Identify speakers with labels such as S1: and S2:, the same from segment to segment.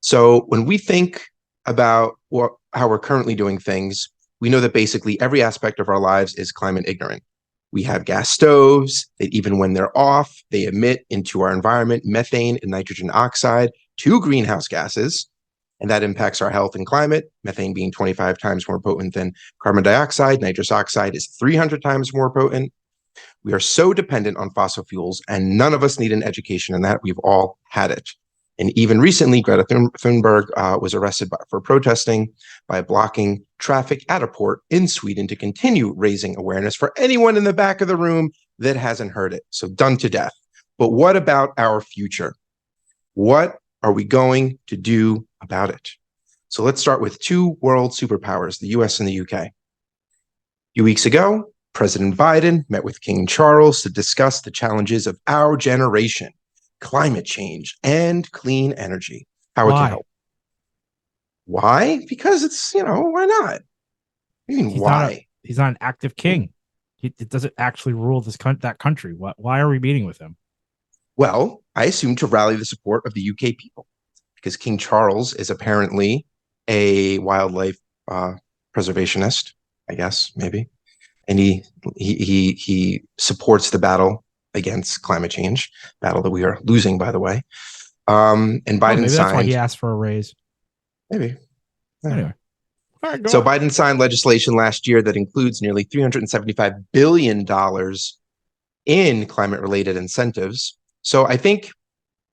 S1: So when we think about how we're currently doing things, we know that basically every aspect of our lives is climate ignorant. We have gas stoves that even when they're off, they emit into our environment methane and nitrogen oxide, two greenhouse gases, and that impacts our health and climate, methane being 25 times more potent than carbon dioxide. Nitrous oxide is 300 times more potent. We are so dependent on fossil fuels, and none of us need an education in that. We've all had it. And even recently, Greta Thunberg was arrested for protesting by blocking traffic at a port in Sweden to continue raising awareness for anyone in the back of the room that hasn't heard it. So done to death. But what about our future? What are we going to do about it? So let's start with two world superpowers, the US and the UK. A few weeks ago, President Biden met with King Charles to discuss the challenges of our generation, climate change, and clean energy, how it can help. Why? Because it's, why not? I mean, why?
S2: He's not an active king. It doesn't actually rule that country. Why are we meeting with him?
S1: Well, I assume to rally the support of the UK people, because King Charles is apparently a wildlife preservationist, I guess, maybe. And he supports the battle against climate change, battle that we are losing, by the way. And Biden
S2: maybe that's why he asked for a raise.
S1: Maybe.
S2: Anyway.
S1: All right, so Biden signed legislation last year that includes nearly $375 billion in climate-related incentives. So I think,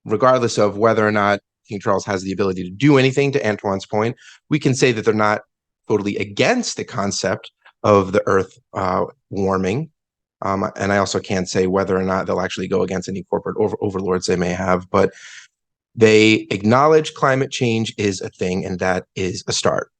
S1: regardless of whether or not King Charles has the ability to do anything, to Antoine's point, we can say that they're not totally against the concept of the Earth warming. And I also can't say whether or not they'll actually go against any corporate overlords they may have, but they acknowledge climate change is a thing, and that is a start.